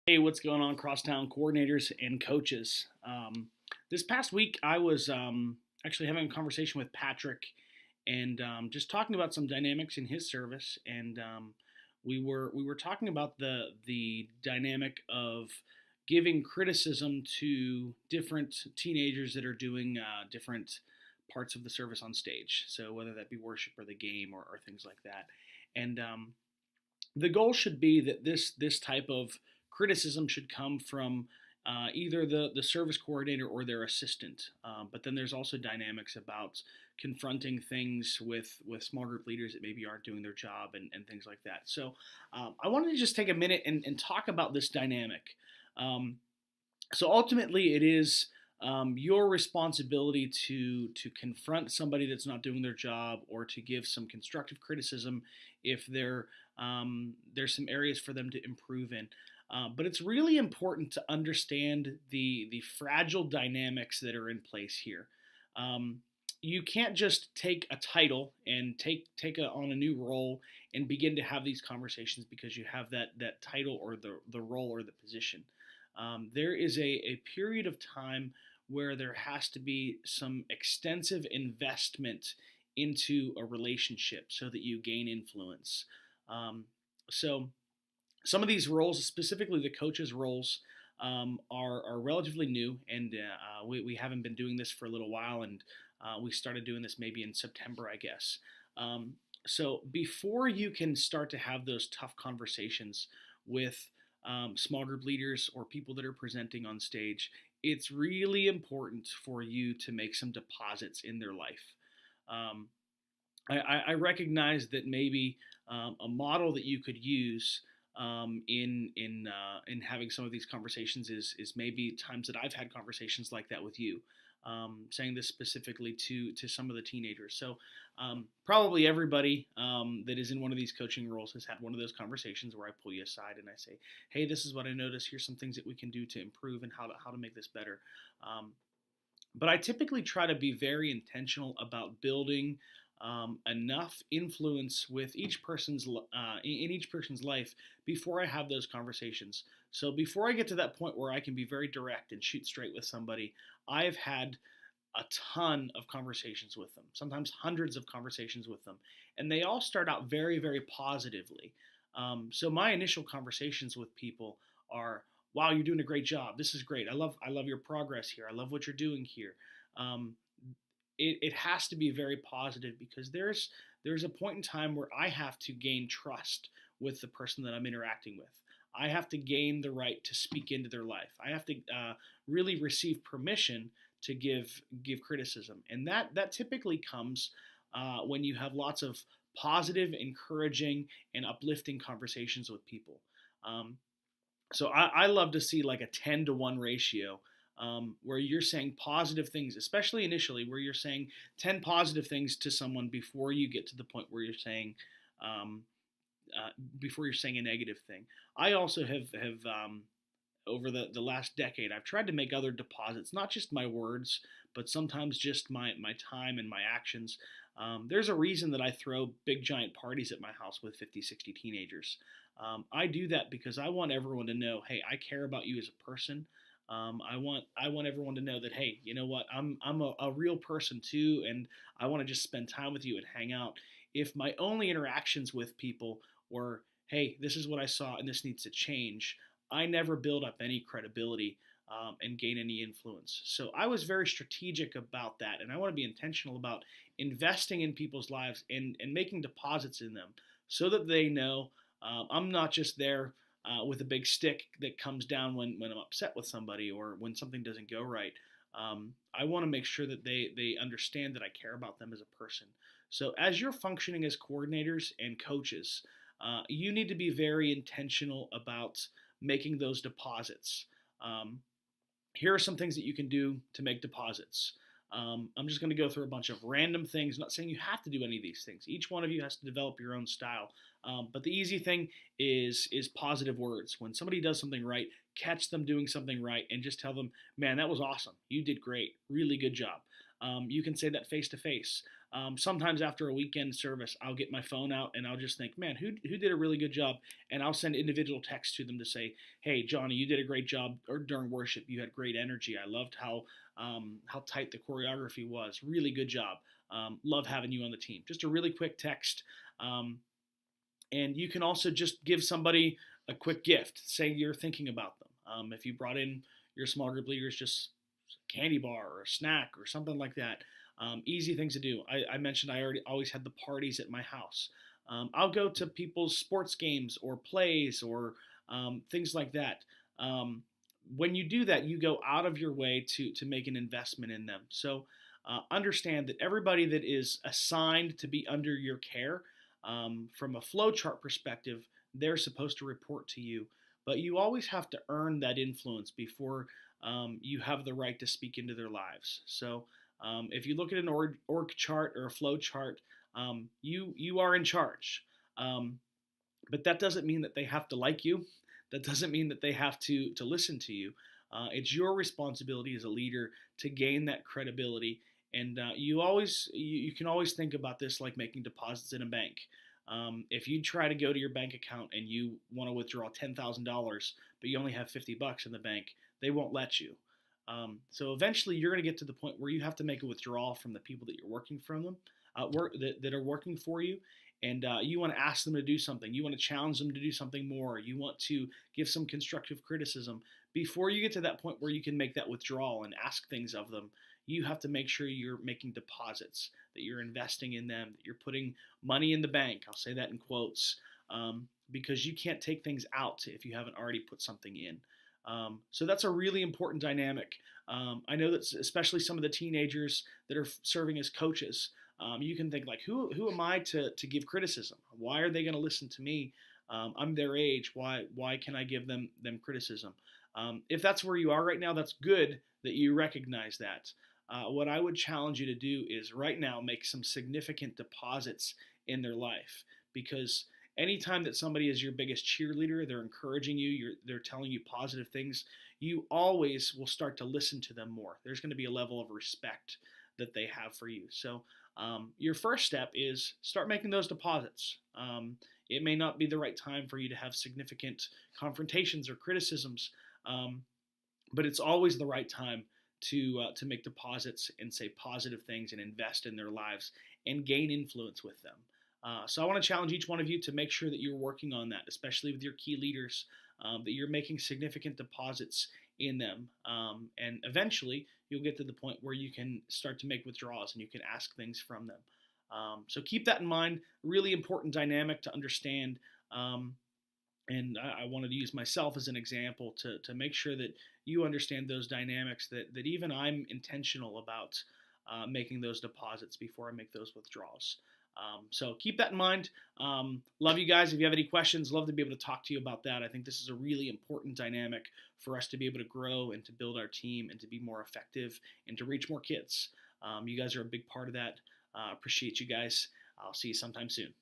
Hey, what's going on, crosstown coordinators and coaches? This past week, I was actually having a conversation with Patrick and just talking about some dynamics in his service, and we were talking about the dynamic of giving criticism to different teenagers that are doing different parts of the service on stage. So whether that be worship or the game or things like that, and the goal should be that this type of criticism should come from either the service coordinator or their assistant. But then there's also dynamics about confronting things with small group leaders that maybe aren't doing their job and things like that. So I wanted to just take a minute and talk about this dynamic. Um, so ultimately, it is your responsibility to confront somebody that's not doing their job, or to give some constructive criticism if there's some areas for them to improve in. But it's really important to understand the fragile dynamics that are in place here. Um, you can't just take a title and on a new role and begin to have these conversations because you have that title or the role or the position. There is a period of time where there has to be some extensive investment into a relationship so that you gain influence. Um, so some of these roles, specifically the coaches' roles, are relatively new, and we haven't been doing this for a little while, and we started doing this maybe in September, I guess. Um, so before you can start to have those tough conversations with small group leaders or people that are presenting on stage, it's really important for you to make some deposits in their life. Um, I recognize that maybe a model that you could use in having some of these conversations is maybe times that I've had conversations like that with you. Saying this specifically to some of the teenagers. So probably everybody that is in one of these coaching roles has had one of those conversations where I pull you aside and I say, "Hey, this is what I noticed. Here's some things that we can do to improve and how to make this better." Um, but I typically try to be very intentional about building enough influence with in each person's life before I have those conversations. So before I get to that point where I can be very direct and shoot straight with somebody, I've had a ton of conversations with them, sometimes hundreds of conversations with them, and they all start out very, very positively. So my initial conversations with people are, "Wow, you're doing a great job. This is great. I love your progress here. I love what you're doing here." Um, it has to be very positive because there's a point in time where I have to gain trust with the person that I'm interacting with. I have to gain the right to speak into their life. I have to really receive permission to give criticism, and that typically comes when you have lots of positive, encouraging, and uplifting conversations with people. Um, so I love to see like a 10-to-1 ratio, where you're saying positive things, especially initially, where you're saying 10 positive things to someone before you get to the point where you're saying, um, before you're saying a negative thing. I also have over the last decade, I've tried to make other deposits, not just my words, but sometimes just my time and my actions. There's a reason that I throw big giant parties at my house with 50, 60 teenagers. I do that because I want everyone to know, hey, I care about you as a person. I want everyone to know that, hey, you know what, I'm a real person too, and I want to just spend time with you and hang out. If my only interactions with people were, hey, this is what I saw and this needs to change, I never build up any credibility and gain any influence. So I was very strategic about that, and I want to be intentional about investing in people's lives and making deposits in them so that they know I'm not just there with a big stick that comes down when I'm upset with somebody or when something doesn't go right. I want to make sure that they understand that I care about them as a person. So as you're functioning as coordinators and coaches, you need to be very intentional about making those deposits. Um, Here are some things that you can do to make deposits. I'm just going to go through a bunch of random things. I'm not saying you have to do any of these things. Each one of you has to develop your own style. But the easy thing is positive words. When somebody does something right, catch them doing something right, and just tell them, "Man, that was awesome. You did great. Really good job." You can say that face to face. Sometimes after a weekend service, I'll get my phone out and I'll just think, man, who did a really good job? And I'll send individual texts to them to say, hey, Johnny, you did a great job or during worship. You had great energy. I loved how tight the choreography was. Really good job. Love having you on the team. Just a really quick text. And you can also just give somebody a quick gift, saying you're thinking about them. If you brought in your small group leaders, just a candy bar or a snack or something like that. Easy things to do. I mentioned I always had the parties at my house. I'll go to people's sports games or plays or things like that. When you do that, you go out of your way to make an investment in them. So understand that everybody that is assigned to be under your care, from a flow chart perspective, they're supposed to report to you. But you always have to earn that influence before you have the right to speak into their lives. So if you look at an org chart or a flow chart, you are in charge. But that doesn't mean that they have to like you. That doesn't mean that they have to listen to you. It's your responsibility as a leader to gain that credibility. And you can always think about this like making deposits in a bank. If you try to go to your bank account and you want to withdraw $10,000, but you only have $50 in the bank, they won't let you. So eventually, you're going to get to the point where you have to make a withdrawal from the people that you're working from them, that are working for you, and you want to ask them to do something. You want to challenge them to do something more. You want to give some constructive criticism. Before you get to that point where you can make that withdrawal and ask things of them, you have to make sure you're making deposits, that you're investing in them, that you're putting money in the bank. I'll say that in quotes, because you can't take things out if you haven't already put something in. So that's a really important dynamic. I know that especially some of the teenagers that are serving as coaches, you can think like, who am I to give criticism? Why are they going to listen to me? I'm their age. Why can I give them criticism? If that's where you are right now, that's good that you recognize that. What I would challenge you to do is right now make some significant deposits in their life, because anytime that somebody is your biggest cheerleader, they're encouraging you, they're telling you positive things, you always will start to listen to them more. There's going to be a level of respect that they have for you. So your first step is start making those deposits. It may not be the right time for you to have significant confrontations or criticisms, but it's always the right time to make deposits and say positive things and invest in their lives and gain influence with them. So I want to challenge each one of you to make sure that you're working on that, especially with your key leaders, that you're making significant deposits in them. And eventually, you'll get to the point where you can start to make withdrawals and you can ask things from them. So keep that in mind. Really important dynamic to understand. And I wanted to use myself as an example to make sure that you understand those dynamics, that even I'm intentional about making those deposits before I make those withdrawals. So keep that in mind. Love you guys. If you have any questions, love to be able to talk to you about that. I think this is a really important dynamic for us to be able to grow and to build our team and to be more effective and to reach more kids. You guys are a big part of that. Appreciate you guys. I'll see you sometime soon.